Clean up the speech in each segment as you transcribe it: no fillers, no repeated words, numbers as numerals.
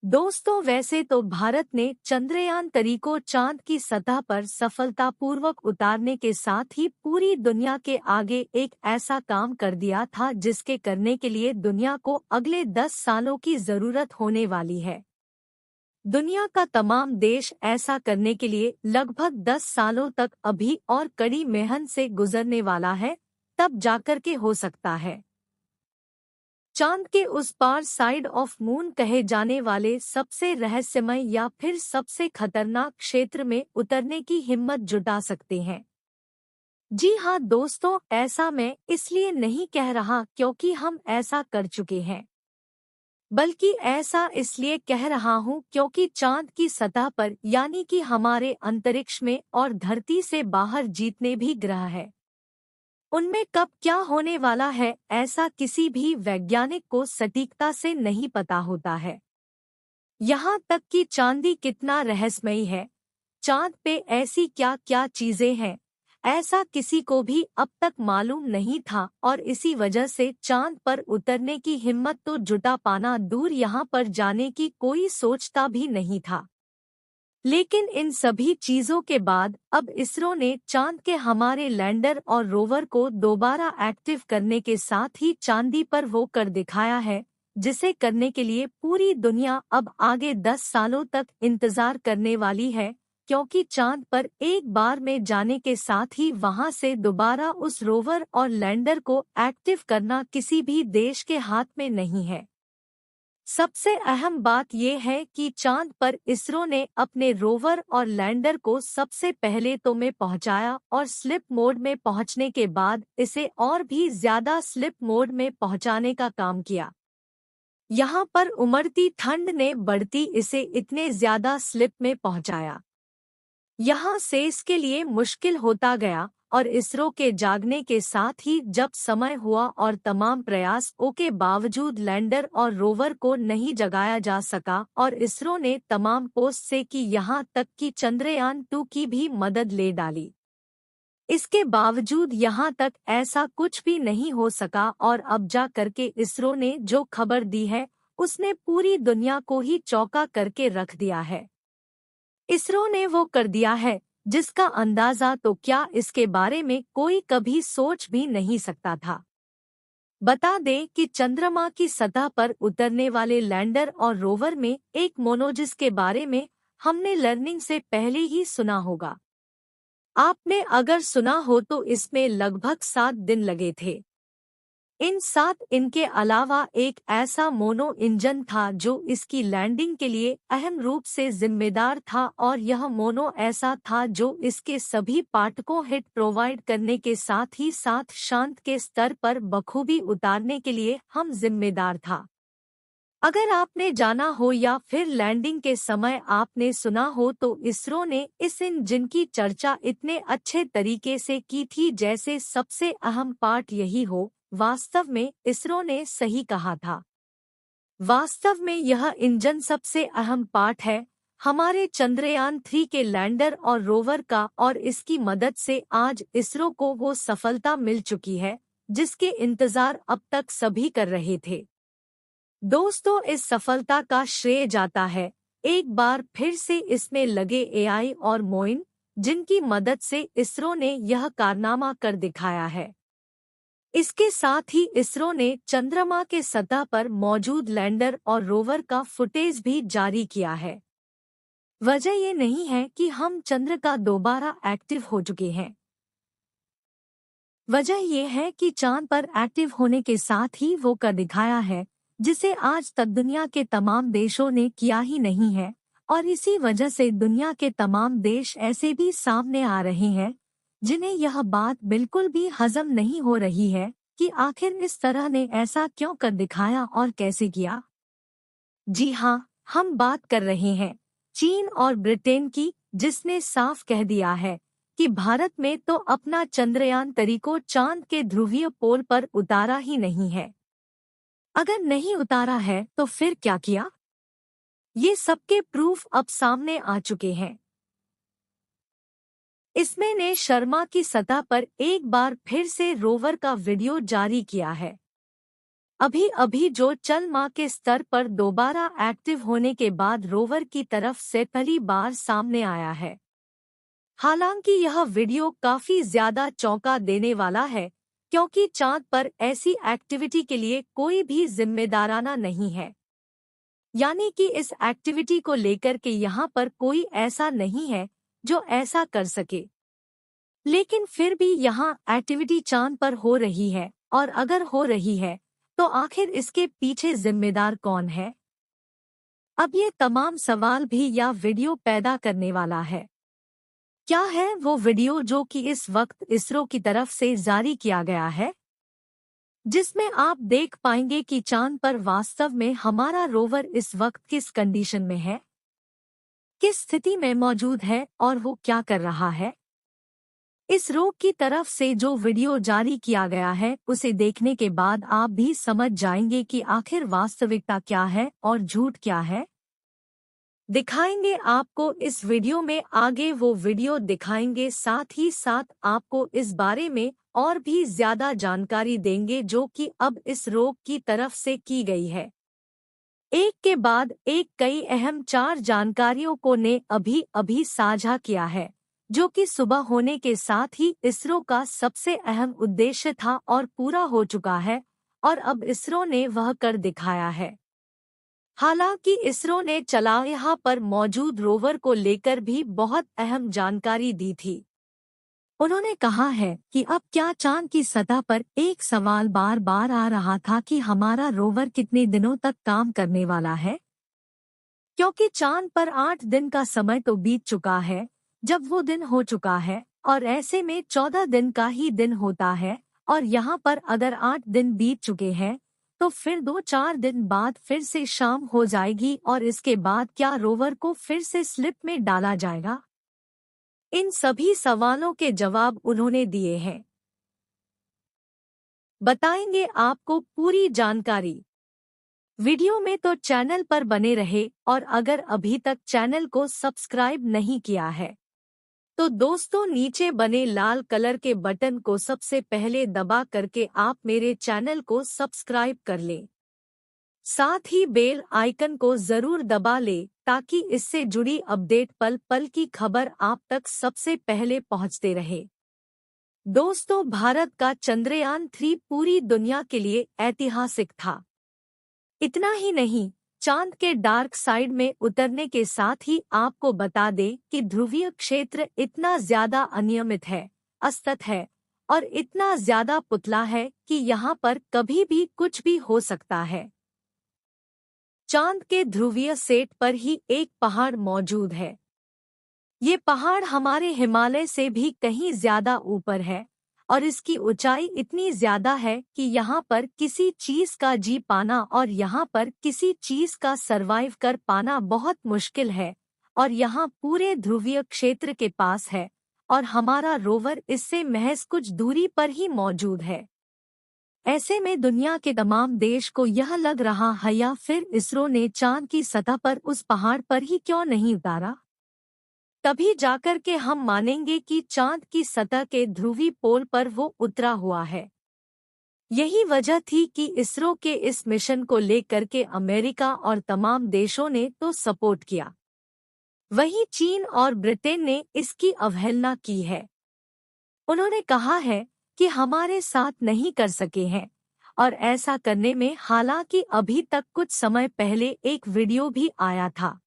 दोस्तों, वैसे तो भारत ने चंद्रयान-3 को चांद की सतह पर सफलतापूर्वक उतारने के साथ ही पूरी दुनिया के आगे एक ऐसा काम कर दिया था जिसके करने के लिए दुनिया को अगले 10 सालों की जरूरत होने वाली है। दुनिया का तमाम देश ऐसा करने के लिए लगभग 10 सालों तक अभी और कड़ी मेहनत से गुजरने वाला है, तब जाकर के हो सकता है। चांद के उस पार साइड ऑफ मून कहे जाने वाले सबसे रहस्यमय या फिर सबसे खतरनाक क्षेत्र में उतरने की हिम्मत जुटा सकते हैं। जी हाँ दोस्तों, ऐसा मैं इसलिए नहीं कह रहा क्योंकि हम ऐसा कर चुके हैं, बल्कि ऐसा इसलिए कह रहा हूँ क्योंकि चांद की सतह पर यानी कि हमारे अंतरिक्ष में और धरती से बाहर जितने भी ग्रह हैं, उनमें कब क्या होने वाला है ऐसा किसी भी वैज्ञानिक को सटीकता से नहीं पता होता है। यहाँ तक कि चांदी कितना रहस्यमयी है, चांद पे ऐसी क्या क्या चीजें हैं, ऐसा किसी को भी अब तक मालूम नहीं था और इसी वजह से चांद पर उतरने की हिम्मत तो जुटा पाना दूर यहाँ पर जाने की कोई सोचता भी नहीं था। लेकिन इन सभी चीजों के बाद अब इसरो ने चांद के हमारे लैंडर और रोवर को दोबारा एक्टिव करने के साथ ही चांदी पर वो कर दिखाया है, जिसे करने के लिए पूरी दुनिया अब आगे 10 सालों तक इंतजार करने वाली है, क्योंकि चांद पर एक बार में जाने के साथ ही वहां से दोबारा उस रोवर और लैंडर को एक्टिव करना किसी भी देश के हाथ में नहीं है। सबसे अहम बात यह है कि चांद पर इसरो ने अपने रोवर और लैंडर को सबसे पहले तो में पहुंचाया और स्लिप मोड में पहुंचने के बाद इसे और भी ज्यादा स्लिप मोड में पहुंचाने का काम किया। यहाँ पर उमड़ती ठंड ने बढ़ती इसे इतने ज्यादा स्लिप में पहुंचाया, यहाँ से इसके लिए मुश्किल होता गया और इसरो के जागने के साथ ही जब समय हुआ और तमाम प्रयासों के बावजूद लैंडर और रोवर को नहीं जगाया जा सका और इसरो ने तमाम पोस्ट से की यहाँ तक कि चंद्रयान-2 की भी मदद ले डाली। इसके बावजूद यहाँ तक ऐसा कुछ भी नहीं हो सका और अब जा करके इसरो ने जो खबर दी है उसने पूरी दुनिया को ही चौंका करके रख दिया है। इसरो ने वो कर दिया है जिसका अंदाजा तो क्या इसके बारे में कोई कभी सोच भी नहीं सकता था। बता दें कि चंद्रमा की सतह पर उतरने वाले लैंडर और रोवर में एक मोनोजिस के बारे में हमने लर्निंग से पहले ही सुना होगा। आपने अगर सुना हो तो इसमें लगभग 7 दिन लगे थे। इन 7 इनके अलावा एक ऐसा मोनो इंजन था जो इसकी लैंडिंग के लिए अहम रूप से जिम्मेदार था और यह मोनो ऐसा था जो इसके सभी पार्ट को हिट प्रोवाइड करने के साथ ही साथ शांत के स्तर पर बखूबी उतारने के लिए हम जिम्मेदार था। अगर आपने जाना हो या फिर लैंडिंग के समय आपने सुना हो तो इसरो ने इस इंजन की चर्चा इतने अच्छे तरीके से की थी जैसे सबसे अहम पार्ट यही हो। वास्तव में इसरो ने सही कहा था। वास्तव में यह इंजन सबसे अहम पार्ट है हमारे चंद्रयान-3 के लैंडर और रोवर का और इसकी मदद से आज इसरो को वो सफलता मिल चुकी है जिसके इंतजार अब तक सभी कर रहे थे। दोस्तों, इस सफलता का श्रेय जाता है एक बार फिर से इसमें लगे एआई और मोइन, जिनकी मदद से इसरो ने यह कारनामा कर दिखाया है। इसके साथ ही इसरो ने चंद्रमा के सतह पर मौजूद लैंडर और रोवर का फुटेज भी जारी किया है। वजह ये नहीं है कि हम चंद्र का दोबारा एक्टिव हो चुके हैं, वजह ये है कि चांद पर एक्टिव होने के साथ ही वो कर दिखाया है जिसे आज तक दुनिया के तमाम देशों ने किया ही नहीं है और इसी वजह से दुनिया के तमाम देश ऐसे भी सामने आ रहे हैं जिन्हें यह बात बिल्कुल भी हजम नहीं हो रही है कि आखिर इस तरह ने ऐसा क्यों कर दिखाया और कैसे किया। जी हाँ, हम बात कर रहे हैं चीन और ब्रिटेन की, जिसने साफ कह दिया है कि भारत में तो अपना चंद्रयान-3 को चांद के ध्रुवीय पोल पर उतारा ही नहीं है। अगर नहीं उतारा है तो फिर क्या किया? ये सबके प्रूफ अब सामने आ चुके हैं। इसमें ने शर्मा की सतह पर एक बार फिर से रोवर का वीडियो जारी किया है। अभी अभी जो चंद्रमा के स्तर पर दोबारा एक्टिव होने के बाद रोवर की तरफ से पहली बार सामने आया है। हालांकि यह वीडियो काफी ज्यादा चौंका देने वाला है, क्योंकि चांद पर ऐसी एक्टिविटी के लिए कोई भी जिम्मेदाराना नहीं है। यानी कि इस एक्टिविटी को लेकर के यहाँ पर कोई ऐसा नहीं है जो ऐसा कर सके। लेकिन फिर भी यहाँ एक्टिविटी चांद पर हो रही है, और अगर हो रही है तो आखिर इसके पीछे जिम्मेदार कौन है? अब ये तमाम सवाल भी यह वीडियो पैदा करने वाला है। क्या है वो वीडियो जो कि इस वक्त इसरो की तरफ से जारी किया गया है, जिसमें आप देख पाएंगे कि चांद पर वास्तव में हमारा रोवर इस वक्त किस कंडीशन में है, किस स्थिति में मौजूद है और वो क्या कर रहा है। इसरो की तरफ से जो वीडियो जारी किया गया है उसे देखने के बाद आप भी समझ जाएंगे कि आखिर वास्तविकता क्या है और झूठ क्या है। दिखाएंगे आपको इस वीडियो में, आगे वो वीडियो दिखाएंगे, साथ ही साथ आपको इस बारे में और भी ज्यादा जानकारी देंगे जो कि अब इस रोग की तरफ से की गई है। एक के बाद एक कई अहम 4 जानकारियों को ने अभी अभी साझा किया है, जो कि सुबह होने के साथ ही इसरो का सबसे अहम उद्देश्य था और पूरा हो चुका है, और अब इसरो ने वह कर दिखाया है। हालांकि इसरो ने यहाँ पर मौजूद रोवर को लेकर भी बहुत अहम जानकारी दी थी। उन्होंने कहा है कि अब क्या चांद की सतह पर एक सवाल बार बार आ रहा था कि हमारा रोवर कितने दिनों तक काम करने वाला है, क्योंकि चांद पर 8 दिन का समय तो बीत चुका है जब वो दिन हो चुका है, और ऐसे में 14 दिन का ही दिन होता है, और यहाँ पर अगर 8 दिन बीत चुके हैं तो फिर 2-4 दिन बाद फिर से शाम हो जाएगी, और इसके बाद क्या रोवर को फिर से स्लिप में डाला जाएगा? इन सभी सवालों के जवाब उन्होंने दिए हैं। बताएंगे आपको पूरी जानकारी। वीडियो में तो चैनल पर बने रहे, और अगर अभी तक चैनल को सब्सक्राइब नहीं किया है तो दोस्तों नीचे बने लाल कलर के बटन को सबसे पहले दबा करके आप मेरे चैनल को सब्सक्राइब कर लें। साथ ही बेल आइकन को जरूर दबा लें ताकि इससे जुड़ी अपडेट पल पल की खबर आप तक सबसे पहले पहुंचते रहे। दोस्तों, भारत का चंद्रयान 3 पूरी दुनिया के लिए ऐतिहासिक था। इतना ही नहीं, चांद के डार्क साइड में उतरने के साथ ही आपको बता दें कि ध्रुवीय क्षेत्र इतना ज्यादा अनियमित है, असतत है, और इतना ज्यादा पुतला है कि यहाँ पर कभी भी कुछ भी हो सकता है। चांद के ध्रुवीय सेट पर ही एक पहाड़ मौजूद है। ये पहाड़ हमारे हिमालय से भी कहीं ज्यादा ऊपर है, और इसकी ऊंचाई इतनी ज्यादा है कि यहाँ पर किसी चीज का जी पाना और यहाँ पर किसी चीज का सरवाइव कर पाना बहुत मुश्किल है, और यहाँ पूरे ध्रुवीय क्षेत्र के पास है, और हमारा रोवर इससे महज कुछ दूरी पर ही मौजूद है। ऐसे में दुनिया के तमाम देश को यह लग रहा है या फिर इसरो ने चांद की सतह पर उस पहाड़ पर ही क्यों नहीं उतारा? तभी जाकर के हम मानेंगे कि चांद की सतह के ध्रुवी पोल पर वो उतरा हुआ है। यही वजह थी कि इसरो के इस मिशन को लेकर के अमेरिका और तमाम देशों ने तो सपोर्ट किया, वहीं चीन और ब्रिटेन ने इसकी अवहेलना की है। उन्होंने कहा है कि हमारे साथ नहीं कर सके हैं, और ऐसा करने में हालांकि अभी तक कुछ समय पहले एक वीडियो भी आया था।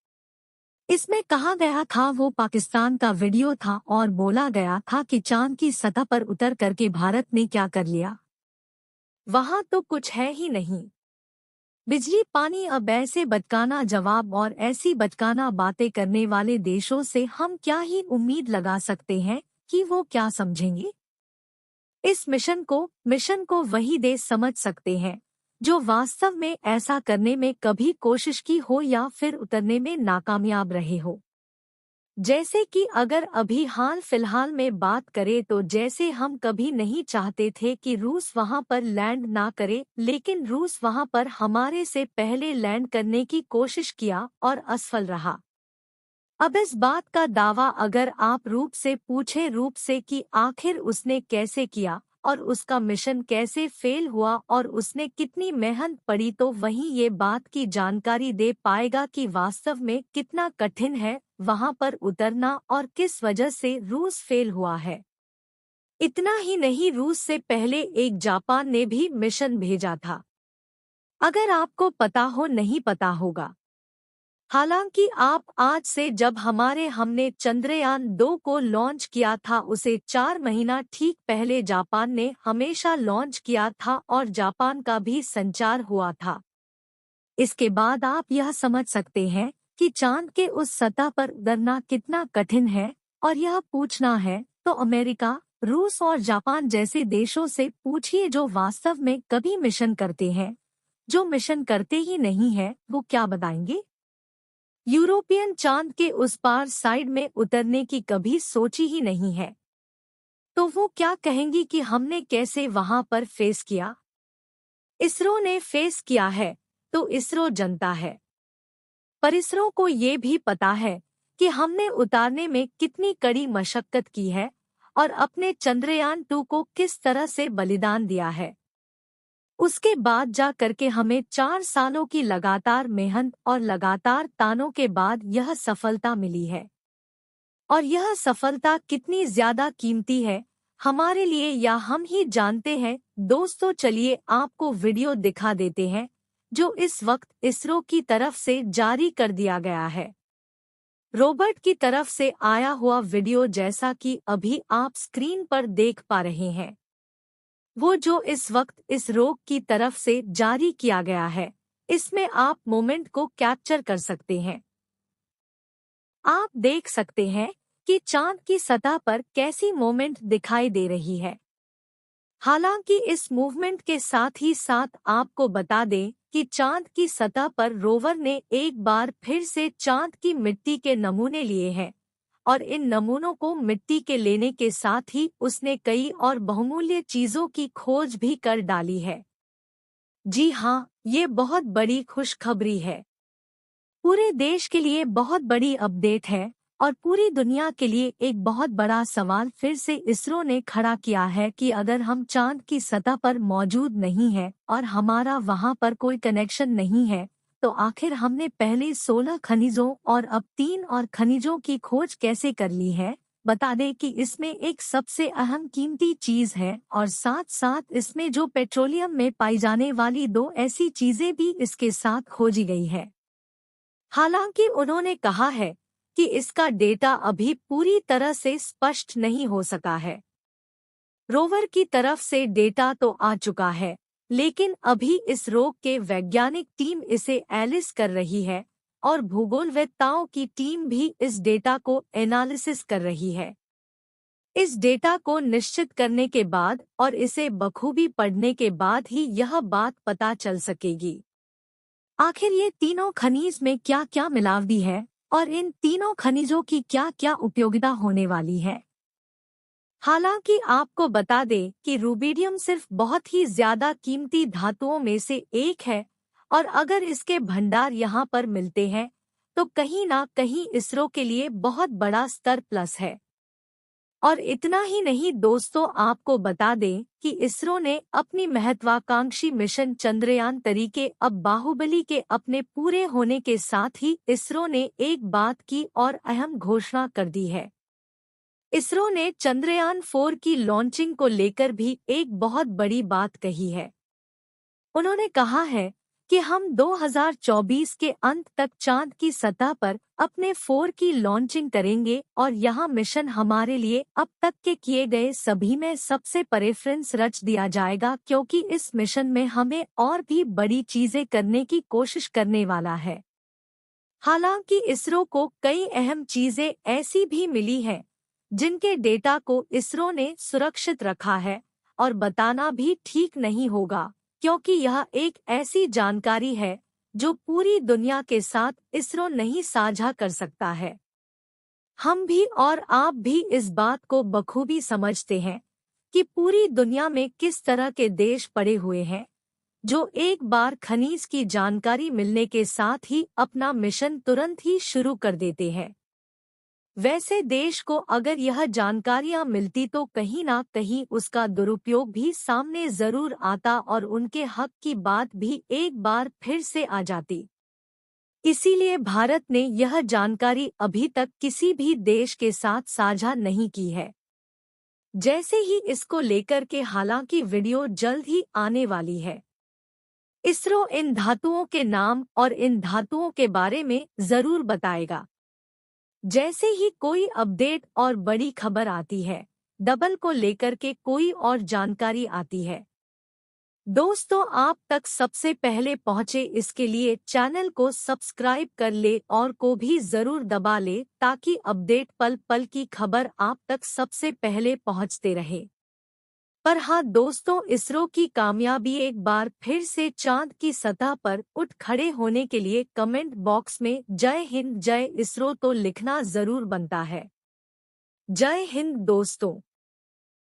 इसमें कहा गया था वो पाकिस्तान का वीडियो था, और बोला गया था कि चांद की सतह पर उतर करके भारत ने क्या कर लिया, वहां तो कुछ है ही नहीं। बिजली पानी, अब ऐसे बचकाना जवाब और ऐसी बचकाना बातें करने वाले देशों से हम क्या ही उम्मीद लगा सकते हैं कि वो क्या समझेंगे। इस मिशन को वही देश समझ सकते हैं जो वास्तव में ऐसा करने में कभी कोशिश की हो या फिर उतरने में नाकामयाब रहे हो। जैसे कि अगर अभी हाल फिलहाल में बात करें तो जैसे हम कभी नहीं चाहते थे कि रूस वहां पर लैंड ना करे, लेकिन रूस वहां पर हमारे से पहले लैंड करने की कोशिश किया और असफल रहा। अब इस बात का दावा अगर आप रूप से पूछें रूप से कि आखिर उसने कैसे किया और उसका मिशन कैसे फेल हुआ और उसने कितनी मेहनत पड़ी, तो वहीं ये बात की जानकारी दे पाएगा कि वास्तव में कितना कठिन है वहां पर उतरना और किस वजह से रूस फेल हुआ है। इतना ही नहीं, रूस से पहले एक जापान ने भी मिशन भेजा था। अगर आपको पता हो नहीं पता होगा। हालांकि आप आज से जब हमने चंद्रयान-2 को लॉन्च किया था उसे 4 महीना ठीक पहले जापान ने हमेशा लॉन्च किया था और जापान का भी संचार हुआ था। इसके बाद आप यह समझ सकते हैं कि चांद के उस सतह पर उतरना कितना कठिन है। और यह पूछना है तो अमेरिका, रूस और जापान जैसे देशों से पूछिए जो वास्तव में कभी मिशन करते हैं। जो मिशन करते ही नहीं है वो क्या बताएंगे? यूरोपियन चांद के उस पार साइड में उतरने की कभी सोची ही नहीं है, तो वो क्या कहेंगी कि हमने कैसे वहां पर फेस किया? इसरो ने फेस किया है तो इसरो जनता है, पर इसरो को ये भी पता है कि हमने उतारने में कितनी कड़ी मशक्कत की है और अपने चंद्रयान-2 को किस तरह से बलिदान दिया है। उसके बाद जा करके हमें 4 सालों की लगातार मेहनत और लगातार तानों के बाद यह सफलता मिली है। और यह सफलता कितनी ज्यादा कीमती है हमारे लिए या हम ही जानते हैं। दोस्तों चलिए आपको वीडियो दिखा देते हैं जो इस वक्त इसरो की तरफ से जारी कर दिया गया है। रोबोट की तरफ से आया हुआ वीडियो जैसा कि अभी आप स्क्रीन पर देख पा रहे हैं, वो जो इस वक्त इस रोग की तरफ से जारी किया गया है, इसमें आप मोमेंट को कैप्चर कर सकते हैं। आप देख सकते हैं कि चांद की सतह पर कैसी मूवमेंट दिखाई दे रही है। हालांकि इस मूवमेंट के साथ ही साथ आपको बता दें कि चांद की सतह पर रोवर ने एक बार फिर से चांद की मिट्टी के नमूने लिए हैं और इन नमूनों को मिट्टी के लेने के साथ ही उसने कई और बहुमूल्य चीजों की खोज भी कर डाली है। जी हाँ, ये बहुत बड़ी खुशखबरी है। पूरे देश के लिए बहुत बड़ी अपडेट है और पूरी दुनिया के लिए एक बहुत बड़ा सवाल फिर से इसरो ने खड़ा किया है कि अगर हम चांद की सतह पर मौजूद नहीं है और हमारा वहां पर कोई कनेक्शन नहीं है, तो आखिर हमने पहले 16 खनिजों और अब 3 और खनिजों की खोज कैसे कर ली है। बता दें कि इसमें एक सबसे अहम कीमती चीज है और साथ साथ इसमें जो पेट्रोलियम में पाई जाने वाली 2 ऐसी चीजें भी इसके साथ खोजी गई है। हालांकि उन्होंने कहा है कि इसका डेटा अभी पूरी तरह से स्पष्ट नहीं हो सका है। रोवर की तरफ से डेटा तो आ चुका है, लेकिन अभी इस रोग के वैज्ञानिक टीम इसे एनालिसिस कर रही है और भूगोलवेत्ताओं की टीम भी इस डेटा को एनालिसिस कर रही है। इस डेटा को निश्चित करने के बाद और इसे बखूबी पढ़ने के बाद ही यह बात पता चल सकेगी आखिर ये तीनों खनिज में क्या क्या मिलावटी है और इन तीनों खनिजों की क्या क्या उपयोगिता होने वाली है। हालांकि आपको बता दें कि रूबिडियम सिर्फ बहुत ही ज्यादा कीमती धातुओं में से एक है और अगर इसके भंडार यहाँ पर मिलते हैं तो कहीं ना कहीं इसरो के लिए बहुत बड़ा स्तर प्लस है। और इतना ही नहीं दोस्तों, आपको बता दें कि इसरो ने अपनी महत्वाकांक्षी मिशन चंद्रयान-3 के अब बाहुबली के अपने पूरे होने के साथ ही इसरो ने एक बात की और अहम घोषणा कर दी है। इसरो ने चंद्रयान-4 की लॉन्चिंग को लेकर भी एक बहुत बड़ी बात कही है। उन्होंने कहा है कि हम 2024 के अंत तक चांद की सतह पर अपने 4 की लॉन्चिंग करेंगे और यह मिशन हमारे लिए अब तक के किए गए सभी में सबसे प्रेफरेंस रच दिया जाएगा, क्योंकि इस मिशन में हमें और भी बड़ी चीजें करने की कोशिश करने वाला है। हालांकि इसरो को कई अहम चीजें ऐसी भी मिली हैं जिनके डेटा को इसरो ने सुरक्षित रखा है और बताना भी ठीक नहीं होगा, क्योंकि यह एक ऐसी जानकारी है जो पूरी दुनिया के साथ इसरो नहीं साझा कर सकता है। हम भी और आप भी इस बात को बखूबी समझते हैं कि पूरी दुनिया में किस तरह के देश पड़े हुए हैं जो एक बार खनिज की जानकारी मिलने के साथ ही अपना मिशन तुरंत ही शुरू कर देते हैं। वैसे देश को अगर यह जानकारियां मिलती तो कहीं ना कहीं उसका दुरुपयोग भी सामने जरूर आता और उनके हक की बात भी एक बार फिर से आ जाती। इसीलिए भारत ने यह जानकारी अभी तक किसी भी देश के साथ साझा नहीं की है। जैसे ही इसको लेकर के हालांकि वीडियो जल्द ही आने वाली है। इसरो इन धातुओं के नाम और इन धातुओं के बारे में जरूर बताएगा। जैसे ही कोई अपडेट और बड़ी खबर आती है, डबल को लेकर के कोई और जानकारी आती है, दोस्तों आप तक सबसे पहले पहुंचे इसके लिए चैनल को सब्सक्राइब कर ले और को भी जरूर दबा ले ताकि अपडेट पल पल की खबर आप तक सबसे पहले पहुंचते रहे। पर हाँ दोस्तों, इसरो की कामयाबी एक बार फिर से चांद की सतह पर उठ खड़े होने के लिए कमेंट बॉक्स में जय हिंद जय इसरो तो लिखना जरूर बनता है। जय हिंद दोस्तों।